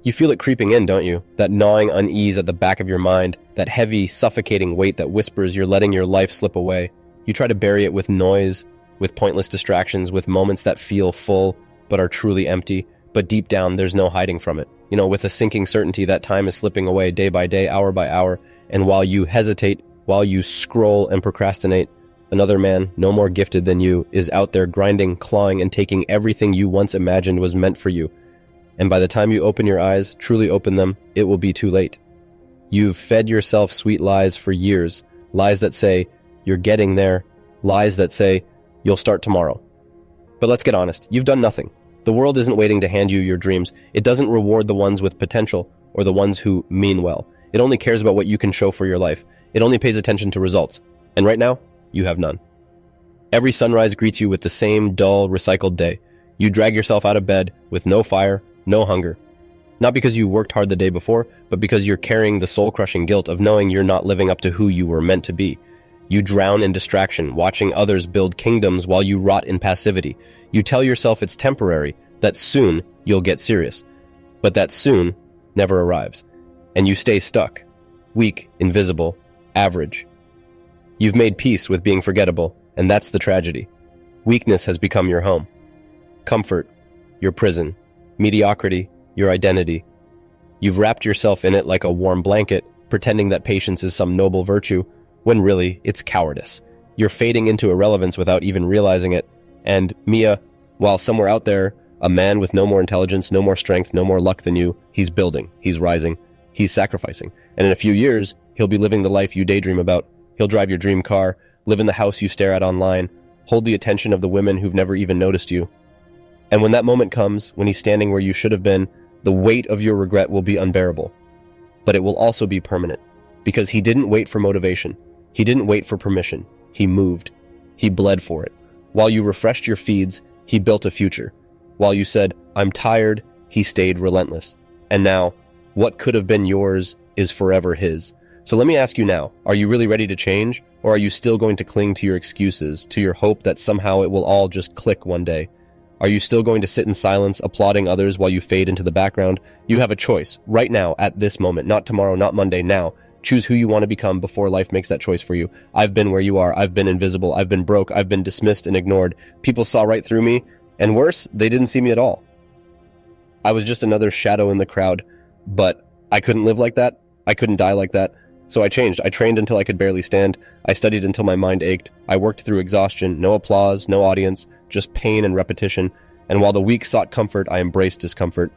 You feel it creeping in, don't you? That gnawing unease at the back of your mind, that heavy, suffocating weight that whispers you're letting your life slip away. You try to bury it with noise, with pointless distractions, with moments that feel full but are truly empty. But deep down, there's no hiding from it. With a sinking certainty that time is slipping away day by day, hour by hour. And while you hesitate, while you scroll and procrastinate, another man, no more gifted than you, is out there grinding, clawing, and taking everything you once imagined was meant for you. And by the time you open your eyes, truly open them, it will be too late. You've fed yourself sweet lies for years, lies that say, you're getting there, lies that say, you'll start tomorrow. But let's get honest, you've done nothing. The world isn't waiting to hand you your dreams. It doesn't reward the ones with potential or the ones who mean well. It only cares about what you can show for your life. It only pays attention to results. And right now, you have none. Every sunrise greets you with the same dull, recycled day. You drag yourself out of bed with no fire, no hunger. Not because you worked hard the day before, but because you're carrying the soul-crushing guilt of knowing you're not living up to who you were meant to be. You drown in distraction, watching others build kingdoms while you rot in passivity. You tell yourself it's temporary, that soon you'll get serious. But that soon never arrives. And you stay stuck, weak, invisible, average. You've made peace with being forgettable, and that's the tragedy. Weakness has become your home. Comfort, your prison. Mediocrity, your identity. You've wrapped yourself in it like a warm blanket, pretending that patience is some noble virtue, when really, it's cowardice. You're fading into irrelevance without even realizing it. And Mia, while somewhere out there, a man with no more intelligence, no more strength, no more luck than you, he's building, he's rising, he's sacrificing. And in a few years, he'll be living the life you daydream about. He'll drive your dream car, live in the house you stare at online, hold the attention of the women who've never even noticed you. And when that moment comes, when he's standing where you should have been, the weight of your regret will be unbearable. But it will also be permanent, because he didn't wait for motivation. He didn't wait for permission. He moved. He bled for it. While you refreshed your feeds, he built a future. While you said, I'm tired, he stayed relentless. And now, what could have been yours is forever his. So let me ask you now, are you really ready to change? Or are you still going to cling to your excuses, to your hope that somehow it will all just click one day? Are you still going to sit in silence, applauding others while you fade into the background? You have a choice, right now, at this moment, not tomorrow, not Monday, now. Choose who you want to become before life makes that choice for you. I've been where you are. I've been invisible. I've been broke. I've been dismissed and ignored. People saw right through me. And worse, they didn't see me at all. I was just another shadow in the crowd. But I couldn't live like that. I couldn't die like that. So I changed. I trained until I could barely stand. I studied until my mind ached. I worked through exhaustion. No applause, no audience, just pain and repetition. And while the weak sought comfort, I embraced discomfort.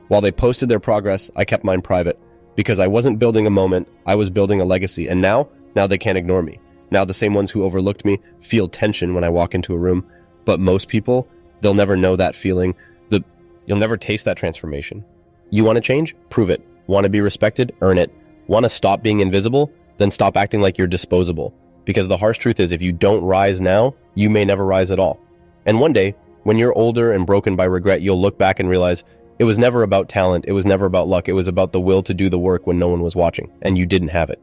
While they posted their progress, I kept mine private. Because I wasn't building a moment, I was building a legacy. And now they can't ignore me. Now the same ones who overlooked me feel tension when I walk into a room. But most people, they'll never know that feeling. You'll never taste that transformation. You want to change? Prove it. Want to be respected? Earn it. Want to stop being invisible? Then stop acting like you're disposable. Because the harsh truth is, if you don't rise now, you may never rise at all. And one day, when you're older and broken by regret, you'll look back and realize it was never about talent. It was never about luck. It was about the will to do the work when no one was watching, and you didn't have it.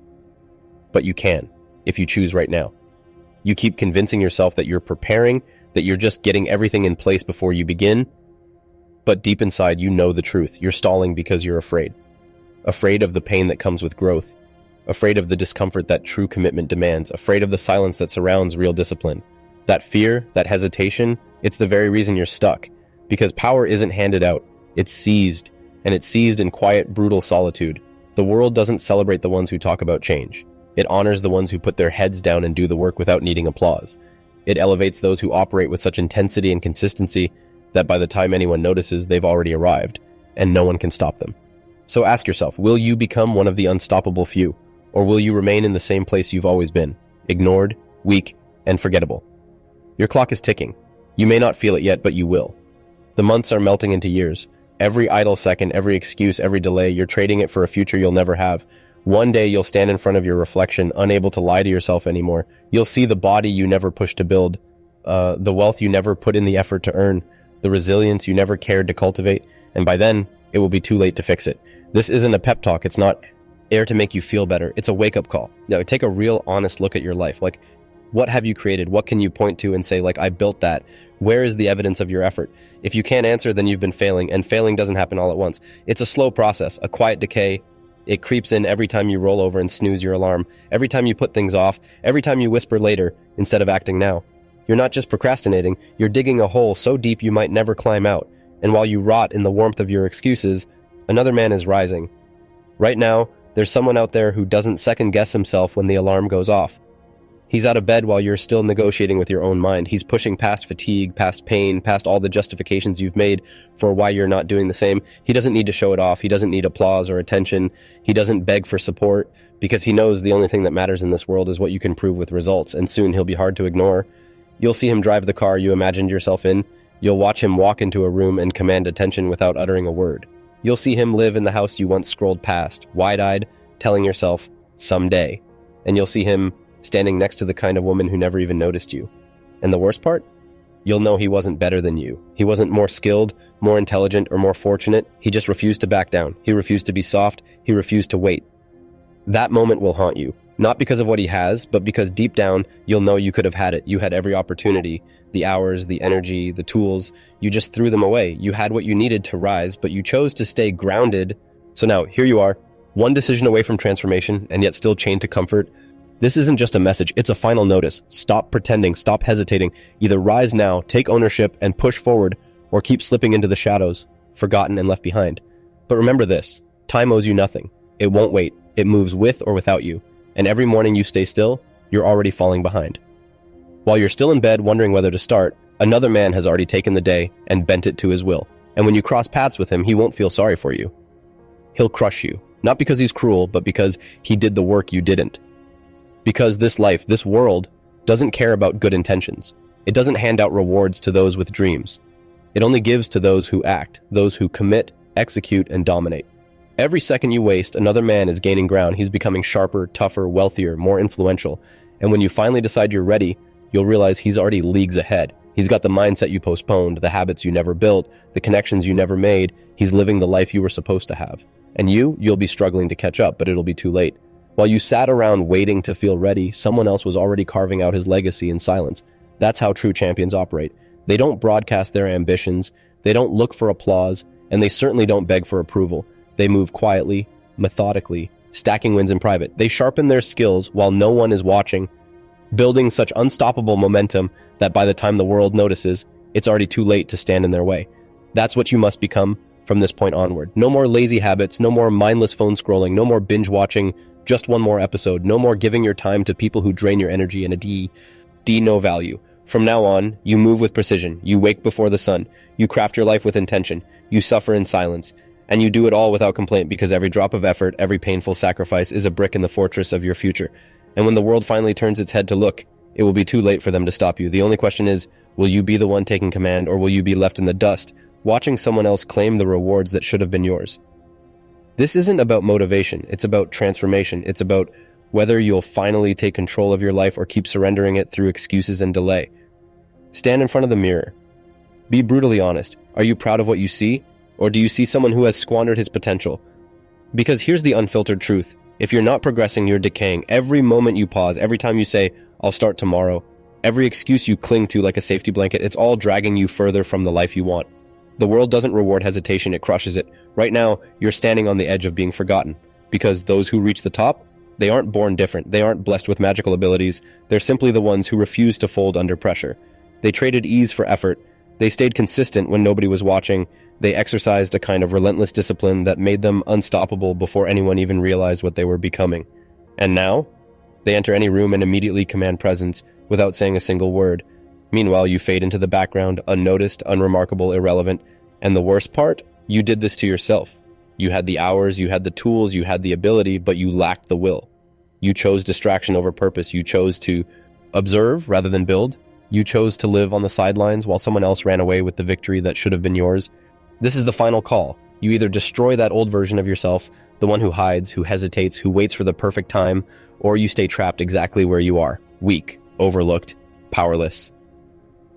But you can, if you choose right now. You keep convincing yourself that you're preparing, that you're just getting everything in place before you begin. But deep inside, you know the truth. You're stalling because you're afraid. Afraid of the pain that comes with growth. Afraid of the discomfort that true commitment demands. Afraid of the silence that surrounds real discipline. That fear, that hesitation, it's the very reason you're stuck. Because power isn't handed out. It's seized. And it's seized in quiet, brutal solitude. The world doesn't celebrate the ones who talk about change. It honors the ones who put their heads down and do the work without needing applause. It elevates those who operate with such intensity and consistency that by the time anyone notices, they've already arrived, and no one can stop them. So ask yourself, will you become one of the unstoppable few? Or will you remain in the same place you've always been, ignored, weak, and forgettable? Your clock is ticking. You may not feel it yet, but you will. The months are melting into years. Every idle second, every excuse, every delay, you're trading it for a future you'll never have. One day you'll stand in front of your reflection, unable to lie to yourself anymore. You'll see the body you never pushed to build, the wealth you never put in the effort to earn, the resilience you never cared to cultivate, and by then, it will be too late to fix it. This isn't a pep talk. It's not air to make you feel better. It's a wake-up call. Now, take a real honest look at your life. What have you created? What can you point to and say, like, I built that? Where is the evidence of your effort? If you can't answer, then you've been failing, and failing doesn't happen all at once. It's a slow process, a quiet decay. It creeps in every time you roll over and snooze your alarm, every time you put things off, every time you whisper later instead of acting now. You're not just procrastinating, you're digging a hole so deep you might never climb out. And while you rot in the warmth of your excuses, another man is rising. Right now, there's someone out there who doesn't second-guess himself when the alarm goes off. He's out of bed while you're still negotiating with your own mind. He's pushing past fatigue, past pain, past all the justifications you've made for why you're not doing the same. He doesn't need to show it off. He doesn't need applause or attention. He doesn't beg for support because he knows the only thing that matters in this world is what you can prove with results, and soon he'll be hard to ignore. You'll see him drive the car you imagined yourself in. You'll watch him walk into a room and command attention without uttering a word. You'll see him live in the house you once scrolled past, wide-eyed, telling yourself, someday. And you'll see him standing next to the kind of woman who never even noticed you. And the worst part? You'll know he wasn't better than you. He wasn't more skilled, more intelligent, or more fortunate. He just refused to back down. He refused to be soft. He refused to wait. That moment will haunt you. Not because of what he has, but because deep down, you'll know you could have had it. You had every opportunity, the hours, the energy, the tools. You just threw them away. You had what you needed to rise, but you chose to stay grounded. So now, here you are, one decision away from transformation, and yet still chained to comfort. This isn't just a message, it's a final notice. Stop pretending, stop hesitating. Either rise now, take ownership, and push forward, or keep slipping into the shadows, forgotten and left behind. But remember this, time owes you nothing. It won't wait. It moves with or without you. And every morning you stay still, you're already falling behind. While you're still in bed wondering whether to start, another man has already taken the day and bent it to his will. And when you cross paths with him, he won't feel sorry for you. He'll crush you. Not because he's cruel, but because he did the work you didn't. Because this life, this world, doesn't care about good intentions. It doesn't hand out rewards to those with dreams. It only gives to those who act, those who commit, execute, and dominate. Every second you waste, another man is gaining ground. He's becoming sharper, tougher, wealthier, more influential. And when you finally decide you're ready, you'll realize he's already leagues ahead. He's got the mindset you postponed, the habits you never built, the connections you never made. He's living the life you were supposed to have. And you'll be struggling to catch up, but it'll be too late. While you sat around waiting to feel ready, someone else was already carving out his legacy in silence. That's how true champions operate. They don't broadcast their ambitions, they don't look for applause, and they certainly don't beg for approval. They move quietly, methodically, stacking wins in private. They sharpen their skills while no one is watching, building such unstoppable momentum that by the time the world notices, it's already too late to stand in their way. That's what you must become from this point onward. No more lazy habits, no more mindless phone scrolling, no more binge watching, just one more episode, no more giving your time to people who drain your energy and no value. From now on, you move with precision, you wake before the sun, you craft your life with intention, you suffer in silence, and you do it all without complaint because every drop of effort, every painful sacrifice is a brick in the fortress of your future. And when the world finally turns its head to look, it will be too late for them to stop you. The only question is, will you be the one taking command, or will you be left in the dust, watching someone else claim the rewards that should have been yours? This isn't about motivation, it's about transformation. It's about whether you'll finally take control of your life or keep surrendering it through excuses and delay. Stand in front of the mirror. Be brutally honest. Are you proud of what you see? Or do you see someone who has squandered his potential? Because here's the unfiltered truth. If you're not progressing, you're decaying. Every moment you pause, every time you say, I'll start tomorrow, every excuse you cling to like a safety blanket, it's all dragging you further from the life you want. The world doesn't reward hesitation, it crushes it. Right now, you're standing on the edge of being forgotten. Because those who reach the top, they aren't born different. They aren't blessed with magical abilities. They're simply the ones who refuse to fold under pressure. They traded ease for effort. They stayed consistent when nobody was watching. They exercised a kind of relentless discipline that made them unstoppable before anyone even realized what they were becoming. And now, they enter any room and immediately command presence without saying a single word. Meanwhile, you fade into the background, unnoticed, unremarkable, irrelevant. And the worst part? You did this to yourself. You had the hours, you had the tools, you had the ability, but you lacked the will. You chose distraction over purpose. You chose to observe rather than build. You chose to live on the sidelines while someone else ran away with the victory that should have been yours. This is the final call. You either destroy that old version of yourself, the one who hides, who hesitates, who waits for the perfect time, or you stay trapped exactly where you are, weak, overlooked, powerless.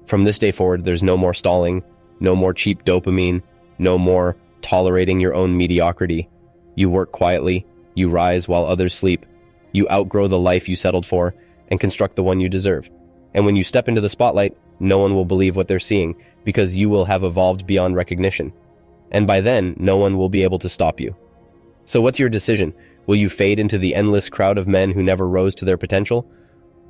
From this day forward, there's no more stalling, no more cheap dopamine, no more tolerating your own mediocrity. You work quietly, you rise while others sleep, you outgrow the life you settled for, and construct the one you deserve. And when you step into the spotlight, no one will believe what they're seeing because you will have evolved beyond recognition. And by then, no one will be able to stop you. So what's your decision? Will you fade into the endless crowd of men who never rose to their potential?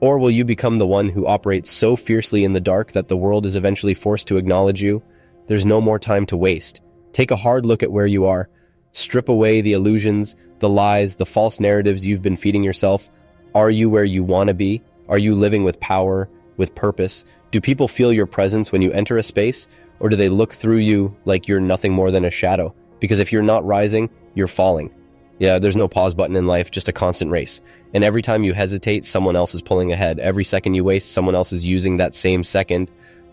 Or will you become the one who operates so fiercely in the dark that the world is eventually forced to acknowledge you? There's no more time to waste. Take a hard look at where you are. Strip away the illusions, the lies, the false narratives you've been feeding yourself. Are you where you want to be? Are you living with power, with purpose? Do people feel your presence when you enter a space? Or do they look through you like you're nothing more than a shadow? Because if you're not rising, you're falling. Yeah, there's no pause button in life, just a constant race. And every time you hesitate, someone else is pulling ahead. Every second you waste, someone else is using that same second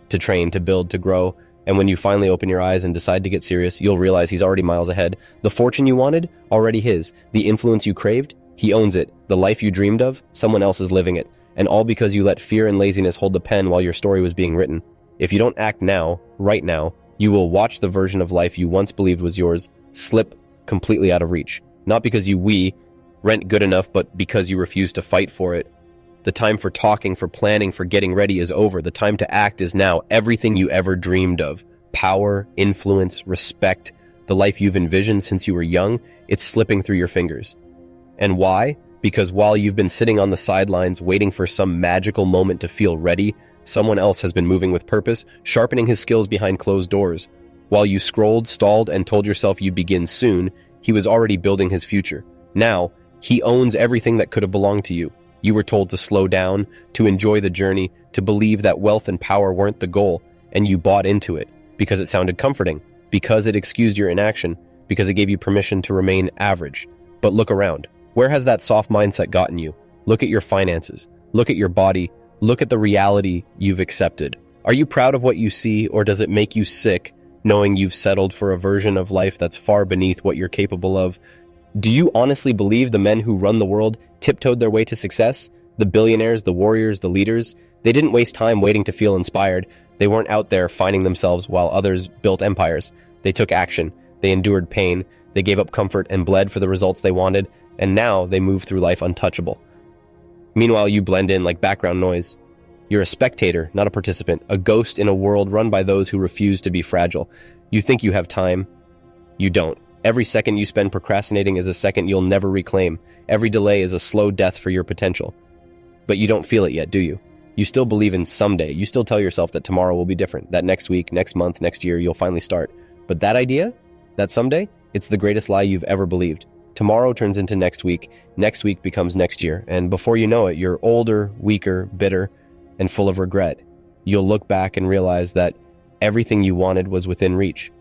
to train, to build, to grow. And when you finally open your eyes and decide to get serious, you'll realize he's already miles ahead. The fortune you wanted, already his. The influence you craved, he owns it. The life you dreamed of, someone else is living it. And all because you let fear and laziness hold the pen while your story was being written. If you don't act now, right now, you will watch the version of life you once believed was yours slip completely out of reach. Not because you rent good enough, but because you refuse to fight for it. The time for talking, for planning, for getting ready is over. The time to act is now. Everything you ever dreamed of, power, influence, respect, the life you've envisioned since you were young, it's slipping through your fingers. And why? Because while you've been sitting on the sidelines waiting for some magical moment to feel ready, someone else has been moving with purpose, sharpening his skills behind closed doors. While you scrolled, stalled, and told yourself you'd begin soon, he was already building his future. Now, he owns everything that could have belonged to you. You were told to slow down, to enjoy the journey, to believe that wealth and power weren't the goal, and you bought into it because it sounded comforting, because it excused your inaction, because it gave you permission to remain average. But look around. Where has that soft mindset gotten you? Look at your finances. Look at your body. Look at the reality you've accepted. Are you proud of what you see, or does it make you sick knowing you've settled for a version of life that's far beneath what you're capable of? Do you honestly believe the men who run the world tiptoed their way to success? The billionaires, the warriors, the leaders? They didn't waste time waiting to feel inspired. They weren't out there finding themselves while others built empires. They took action. They endured pain. They gave up comfort and bled for the results they wanted, and now they move through life untouchable. Meanwhile, you blend in like background noise. You're a spectator, not a participant, a ghost in a world run by those who refuse to be fragile. You think you have time. You don't. Every second you spend procrastinating is a second you'll never reclaim. Every delay is a slow death for your potential. But you don't feel it yet, do you? You still believe in someday. You still tell yourself that tomorrow will be different, that next week, next month, next year, you'll finally start. But that idea, that someday, it's the greatest lie you've ever believed. Tomorrow turns into next week becomes next year, and before you know it, you're older, weaker, bitter, and full of regret. You'll look back and realize that everything you wanted was within reach.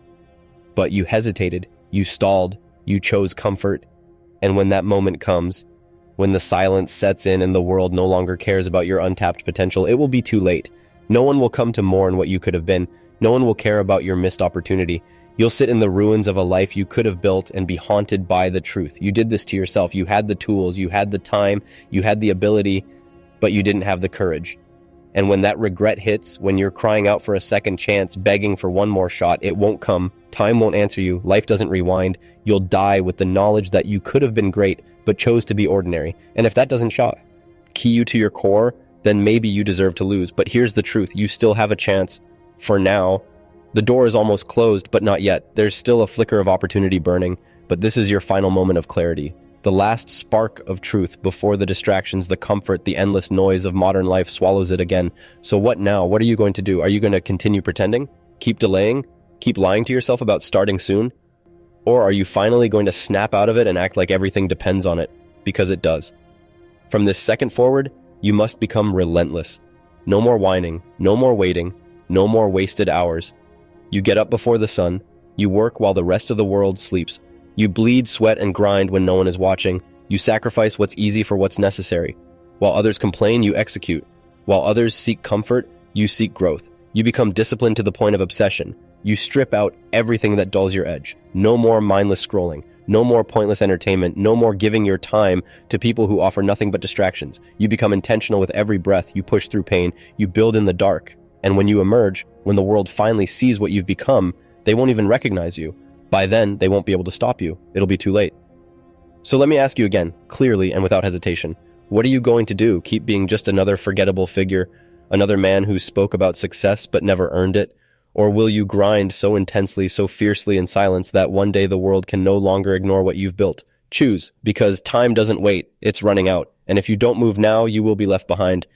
But you hesitated, you stalled, you chose comfort, and when that moment comes, when the silence sets in and the world no longer cares about your untapped potential, it will be too late. No one will come to mourn what you could have been. No one will care about your missed opportunity. You'll sit in the ruins of a life you could have built and be haunted by the truth. You did this to yourself. You had the tools, you had the time, you had the ability, but you didn't have the courage. And when that regret hits, when you're crying out for a second chance, begging for one more shot, it won't come. Time won't answer you. Life doesn't rewind. You'll die with the knowledge that you could have been great, but chose to be ordinary. And if that doesn't key you to your core, then maybe you deserve to lose. But here's the truth. You still have a chance. For now, the door is almost closed, but not yet. There's still a flicker of opportunity burning, but this is your final moment of clarity. The last spark of truth before the distractions, the comfort, the endless noise of modern life swallows it again. So what now? What are you going to do? Are you going to continue pretending? Keep delaying? Keep lying to yourself about starting soon? Or are you finally going to snap out of it and act like everything depends on it? Because it does. From this second forward, you must become relentless. No more whining, no more waiting, no more wasted hours. You get up before the sun. You work while the rest of the world sleeps. You bleed, sweat, and grind when no one is watching. You sacrifice what's easy for what's necessary. While others complain, you execute. While others seek comfort, you seek growth. You become disciplined to the point of obsession. You strip out everything that dulls your edge. No more mindless scrolling. No more pointless entertainment. No more giving your time to people who offer nothing but distractions. You become intentional with every breath. You push through pain. You build in the dark. And when you emerge, when the world finally sees what you've become, they won't even recognize you. By then, they won't be able to stop you. It'll be too late. So let me ask you again, clearly and without hesitation. What are you going to do? Keep being just another forgettable figure, another man who spoke about success but never earned it? Or will you grind so intensely, so fiercely in silence that one day the world can no longer ignore what you've built? Choose, because time doesn't wait, it's running out. And if you don't move now, you will be left behind.